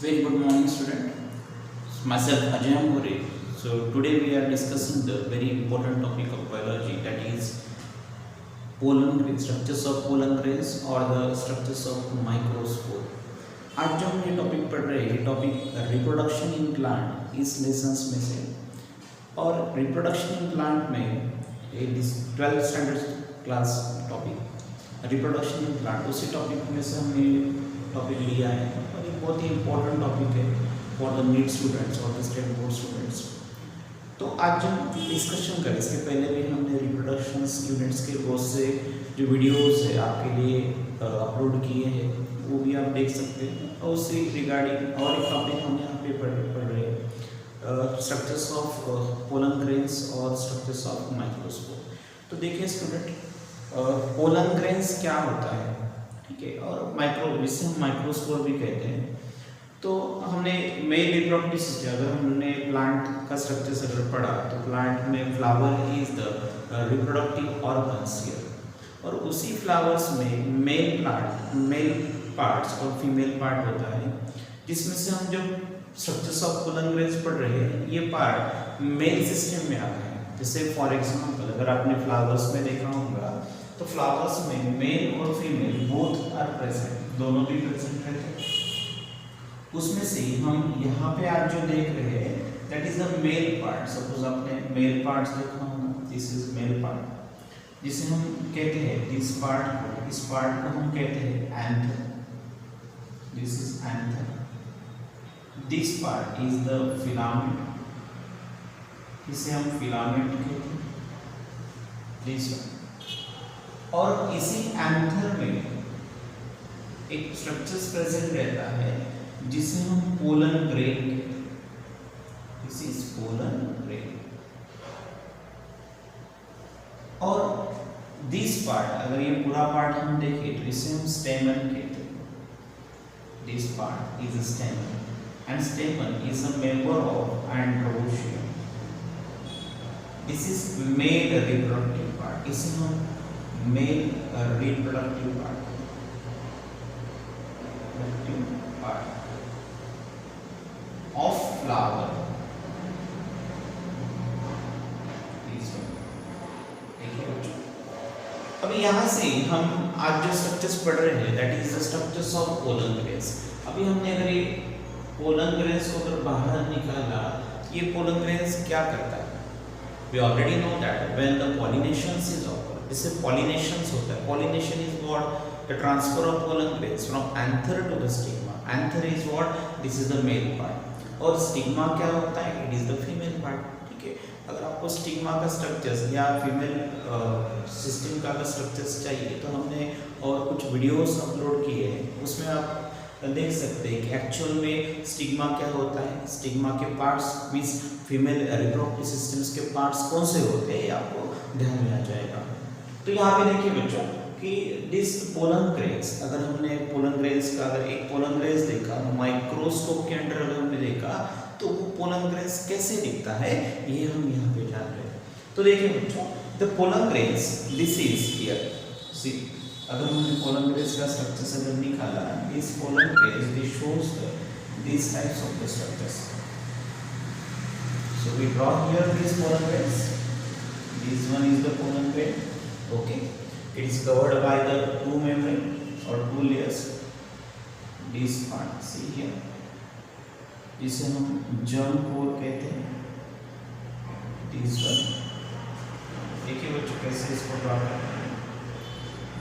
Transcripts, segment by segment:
Very good morning, student. Myself Ajay Amore. So today we are discussing the very important topic of biology, that is pollen grains, structures of pollen grains or the structures of microspore. आज जो हम ये topic पढ़ रहे हैं, ये topic reproduction in plant इस lessons में से, और रिप्रोडक्शन इन प्लांट में ये 12th standard class topic reproduction in plant, उसी टॉपिक में से हमने टॉपिक लिया है और ये बहुत ही इंपॉर्टेंट टॉपिक है फॉर द नीट स्टूडेंट्स और द स्टेट बोर्ड स्टूडेंट्स। तो आज हम डिस्कशन करें, इसके पहले भी हमने रिप्रोडक्शन यूनिट्स के बहुत से जो वीडियोस है आपके लिए अपलोड किए हैं, वो भी आप देख सकते हैं। और उससे रिगार्डिंग और एक टॉपिक हम यहाँ पे पढ़ रहे हैं, स्ट्रक्चर्स ऑफ पोलन ग्रेन्स और स्ट्रक्चर्स ऑफ माइक्रोस्कोप। तो देखिए स्टूडेंट, पोलन ग्रेन्स क्या होता है, ठीक है, और जिसे हम माइक्रोस्कोप भी कहते हैं। तो हमने मेल रिप्रोडक्टिव सिस्टम, अगर हमने प्लांट का स्ट्रक्चर्स अगर पढ़ा तो प्लांट में flower is the reproductive organs here, और उसी फ्लावर्स में मेल पार्ट्स और फीमेल पार्ट होता है, जिसमें से हम जो स्ट्रक्चर्स ऑफ पोलन ग्रेन्स पढ़ रहे हैं ये पार्ट मेल सिस्टम में आता है। जैसे फॉर एग्जांपल अगर आपने फ्लावर्स में देखा होगा तो फ्लावर्स में मेल और फीमेल बोथ आर प्रेजेंट, दोनों भी प्रेजेंट रहते हैं। उसमें से हम यहाँ पे आज जो देख रहे हैं that is the male part. Suppose आपने मेल पार्ट्स देखा होगा, दिस इज मेल पार्ट, जिसे हम कहते हैं इस पार्ट को हम कहते हैं anther, this is anther. This part is the filament, इसे हम फिलामेंट कहते हैं, दिस वन। और इसी एंथर में एक स्ट्रक्चर्स प्रेजेंट रहता है जिसे हम पोलन ग्रेन कहते हैं, दिस इज पोलन ग्रेन। और दिस पार्ट, अगर ये पूरा पार्ट हम देखें तो इसे हम स्टेमन कहते हैं, this part is a स्टेमन and स्टेमन is a member of androecium. This is male reproductive part, इसे हम male reproductive part of flower, अभी यहाँ से हम आज जो स्ट्रक्चर्स पढ़ रहे हैं that is the structures of pollen grains. अभी हमने अगर ये पोलन ग्रेन्स को अगर बाहर निकाला, ये पोलन ग्रेन्स क्या करता है, we already know that when the pollination is occur, जिससे पॉलिनेशन होता है। Pollination is what, the transfer of pollen grains from anther to the stigma. Anther is what, this is the male part, और stigma क्या होता है, it is the female part, ठीक है। अगर आपको स्टिग्मा का स्ट्रक्चर्स या फीमेल सिस्टम का स्ट्रक्चर्स चाहिए तो हमने और कुछ वीडियोस अपलोड किए हैं, उसमें आप देख सकते हैं कि एक्चुअल में स्टिग्मा क्या होता है, स्टिग्मा के parts means female reproductive systems के पार्ट्स कौन से होते हैं, आपको ध्यान में आ जाएगा। तो यहाँ पे देखिए बच्चों कि दिस पोलन ग्रेन्स, अगर हमने पोलन ग्रेन्स का अगर एक पोलन ग्रेन्स देखा माइक्रोस्कोप के अंदर अगर हमने देखा तो वो पोलन ग्रेन्स कैसे दिखता है ये हम यहाँ पे जान रहे हैं। तो देखिए बच्चों, the pollen grains this is here, see अगर हमने पोलन ग्रेन्स का स्ट्रक्चर अगर निकाला, this pollen grains this shows this types of the structures. So we draw here this pollen grains, this one is the pollen grain, okay. It is covered by the two membrane or two layers. This part, see here, जिसे हम germ core कहते हैं, this one। देखिए बच्चों कैसे इसको draw करते हैं,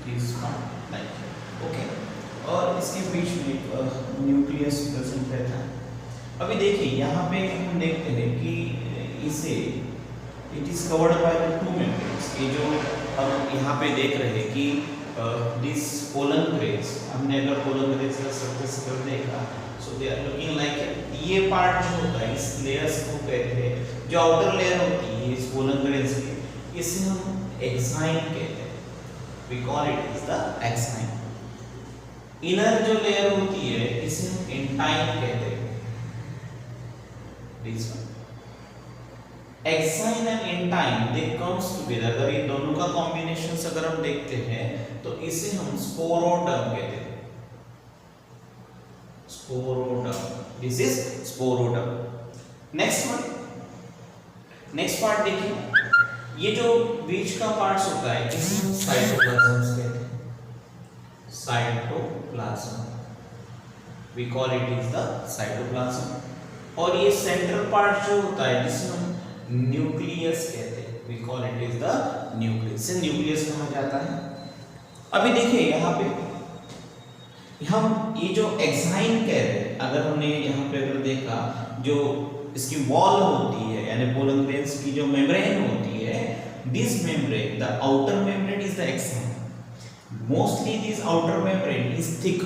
this part like okay। और इसके बीच में एक न्यूक्लियस प्रेजेंट रहता है। अभी देखिए यहाँ पे हम देखते हैं कि इसे it is covered by the two membranes. ये जो हम यहाँ पे देख रहे हैं कि दिस पोलन ग्रेन्स, हमने अगर पोलन ग्रेन्स का स्ट्रक्चर देखा सो दे आर लुकिंग लाइक, ये पार्ट जो होता है इस लेयर्स को कहते हैं, जो आउटर लेयर होती है इस पोलन ग्रेन्स की, इसे हम एक्साइन कहते हैं, we call it is the exine. Inner जो लेयर होती है इसे हम एंटाइन कहते हैं, this one. Exine and intine they comes together, अगर ये दोनों का कॉम्बिनेशन अगर हम देखते हैं तो इसे हम स्पोरोडर्म कहते हैं। स्पोरोडर्म, दिस इज स्पोरोडर्म। नेक्स्ट पार्ट देखिए, ये जो बीच का पार्ट्स होता है इसे हम साइटोप्लाज्म कहते हैं, cytoplasm, we call it is the cytoplasm. और ये सेंट्रल पार्ट जो होता है जिसे हम न्यूक्लियस कहते हैं, we call it is the nucleus, से न्यूक्लियस कहा जाता है। अभी देखिए यहाँ पे हम ये जो एक्साइन कह रहे हैं, अगर हमने यहाँ पे अगर देखा जो इसकी वॉल होती है यानी पोलन ग्रेन्स की जो मेम्ब्रेन होती है, this membrane, the outer membrane is the exine, mostly this outer membrane is thick,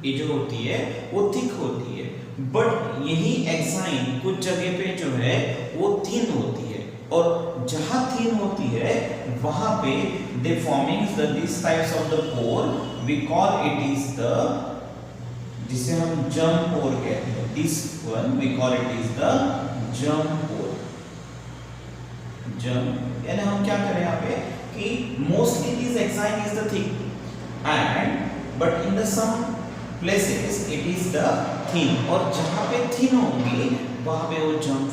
ये जो होती है वो थिक होती है, बट यही एक्साइन कुछ जगह पे जो है वो थिन होती है, और जहां थिन होती है वहां पे they forming the this types of the pore, we call it is the, जिसे हम जर्म पोर कहते हैं, this one we call it is the germ pore. Germ यानी हम क्या करें यहाँ पे कि mostly this exine is the thick and but in the some places it is the thin, और जहां पे थिन होंगी वहां पे वो जर्म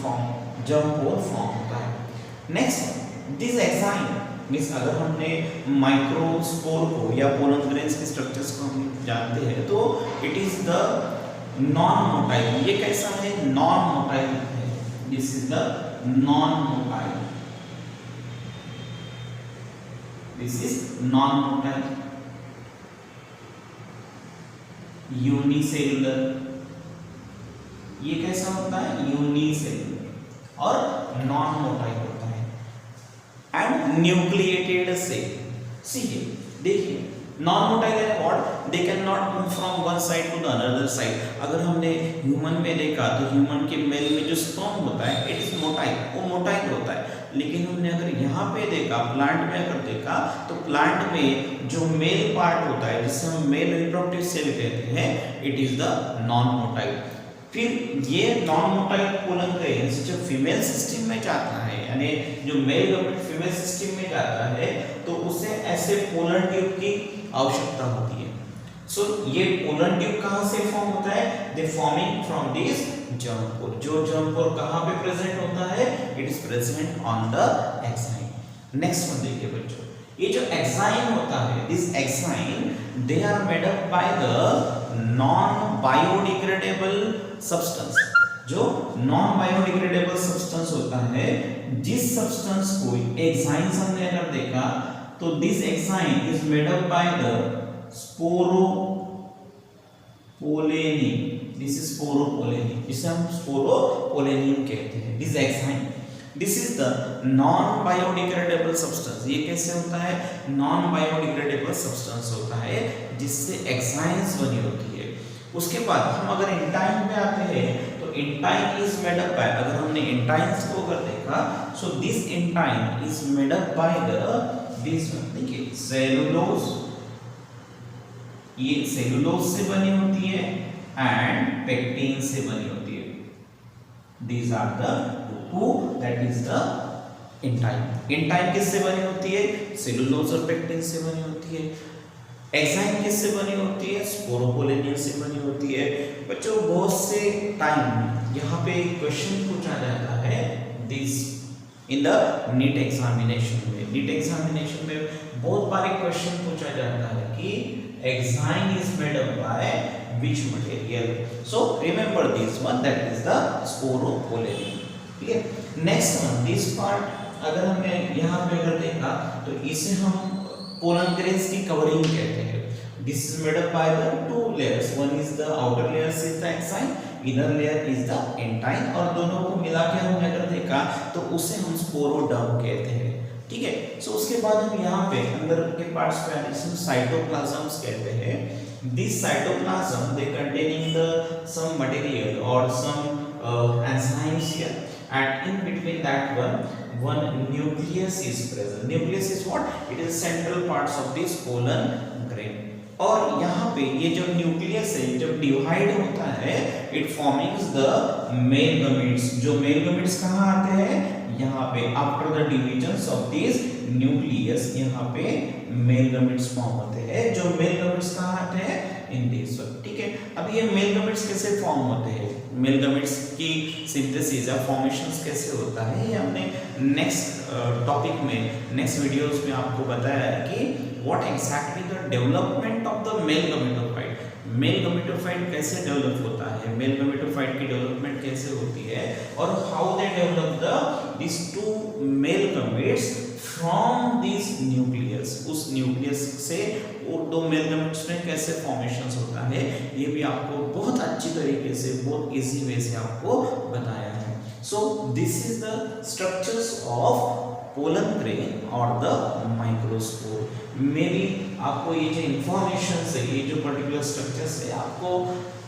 पोर फॉर्म होता है। नेक्स्ट, दिस एक्साइन मींस अगर हमने माइक्रोस्पोर को या पोलन ग्रेन्स के स्ट्रक्चर्स को हम जानते हैं तो it is the non motile, ये कैसा है, नॉन मोटाइल है, this is the non motile, this is non motile, unicellular, ये कैसा होता है, यूनिसेलुलर और नॉन मोटाइल होता है, एंड न्यूक्लिएटेड सेल। सीखिए देखिए, नॉन मोटाइल है what, they can not move from one side to the another side. अगर हमने ह्यूमन में देखा तो ह्यूमन के मेल में जो स्पर्म होता है इट इज मोटाइल, वो मोटाइल होता है, लेकिन हमने अगर यहाँ पे देखा, प्लांट में अगर देखा तो प्लांट में जो मेल पार्ट होता है जिसे हम मेल रिप्रोडक्टिव सेल कहते हैं, it is the non motile. फिर ये नॉन मोटाइल पोलन ग्रेन्स जब फीमेल सिस्टम में जाता है, यानी जो मेल गमेट फीमेल सिस्टम में जाता है तो उसे ऐसे पोलन ट्यूब की आवश्यकता होती है। सो ये पोलन ट्यूब कहाँ से फॉर्म होता है, they forming from this germ pore. जो जर्म पोर कहाँ पे प्रेजेंट होता है, it is present on the exine. Next one देखिए बच्चों, ये जो एक्साइन होता है, this exine they are made up by the non biodegradable substance. जो नॉन बायोडिग्रेडेबल सब्सटेंस होता है, जिस सब्सटेंस को एक्साइन्स हमने अगर देखा तो this exine is made up by the sporopollenin, this is sporopollenin, जिसे हम स्पोरोपोलेनियम कहते हैं। This exine, this is the non biodegradable substance. ये कैसे होता है, नॉन बायोडिग्रेडेबल सब्सटेंस होता है जिससे एक्साइन्स बनी होती है। उसके बाद हम अगर इंटाइन पे आते हैं तो intine is made up bye, अगर हमने इंटाइन्स को अगर देखा, so this intine is made up by the this, देखिए सेलुलोज, ये सेलुलोज से बनी होती है एंड पेक्टिन से बनी होती है। These are the two, that is the intine. Intine किससे बनी होती है, सेलुलोज और पेक्टिन से बनी होती है। एक्साइन किससे बनी होती है, स्पोरोपोलेनियम से बनी होती है। बच्चों बहुत से टाइम यहाँ पे क्वेश्चन पूछा जाता है this in the NEET examination में। नीट एग्जामिनेशन में बहुत बार क्वेश्चन पूछा जाता है कि exine is made up by which material, so remember this one, that is the sporopollen। ठीक है, नेक्स्ट वन, दिस पार्ट अगर हमने यहाँ पे अगर देखा तो इसे हम पोलन ग्रेन्स की कवरिंग कहते हैं। This is made up by the two layers, one is the outer layer is the exine, inner layer is the intine, और दोनों को मिला के हमने अगर देखा तो उसे हम स्पोरोडर्म कहते हैं। ठीक है, सो उसके बाद हम यहाँ पे अंदर के पार्ट्स पे आने से साइटोप्लाज्म्स कहते हैं। This cytoplasm they containing the some material or some enzymes here, and in between that one nucleus is present. Nucleus is what? It is central parts of this pollen grain. और यहाँ पे ये जो न्यूक्लियस है जब divide होता है, it फॉर्मिंग्स the mail gametes. जो मेल गमेट्स कहाँ आते हैं, यहाँ पे after the divisions of this nucleus, यहाँ पे मेल गमेट्स फॉर्म होते हैं। जो मेल गमेट्स कहाँ आते हैं, इन दिस वन। ठीक है, अभी अब ये मेल गमेट्स कैसे फॉर्म होते हैं, मेल गमेट्स की सिंथेसिस या फॉर्मेशंस कैसे होता है, ये हमने नेक्स्ट टॉपिक में, नेक्स्ट वीडियोस में आपको बताया है कि what exactly the development of the male gametophyte, male gametophyte कैसे डेवलप होता है, मेल गमेटोफाइट की डेवलपमेंट कैसे होती है, और how they develop the this two male gametes from this nucleus, उस न्यूक्लियस से वो दो मेल गमेट्स में कैसे फॉर्मेशंस होता है, ये भी आपको बहुत अच्छी तरीके से, बहुत इजी वे से आपको बताया है। So this is the structures of pollen grain और द माइक्रोस्पोर। मे बी आपको ये जो इंफॉर्मेशन है, ये जो पर्टिकुलर स्ट्रक्चर्स है, आपको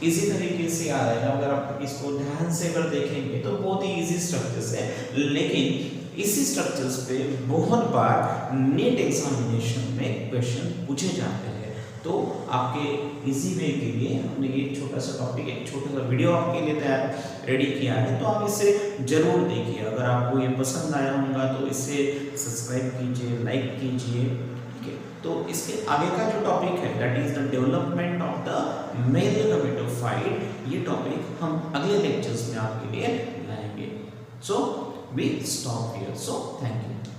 इजी तरीके से याद आएगा। अगर आप इसको ध्यान से अगर देखेंगे तो बहुत ही इजी स्ट्रक्चर्स है, लेकिन इसी स्ट्रक्चर्स पे बहुत बार नीट एग्जामिनेशन में क्वेश्चन पूछे जाते हैं। तो आपके इजी वे के लिए हमने ये छोटा सा टॉपिक, एक छोटा सा वीडियो आपके लिए तैयार रेडी किया है, तो आप इसे जरूर देखिए। अगर आपको ये पसंद आया होगा तो इसे सब्सक्राइब कीजिए, लाइक कीजिए, ठीक है। तो इसके आगे का जो टॉपिक है, that is the development of the male gametophyte, ये टॉपिक हम अगले लेक्चर्स में आपके लिए लाएंगे। सो we stop here. So thank you.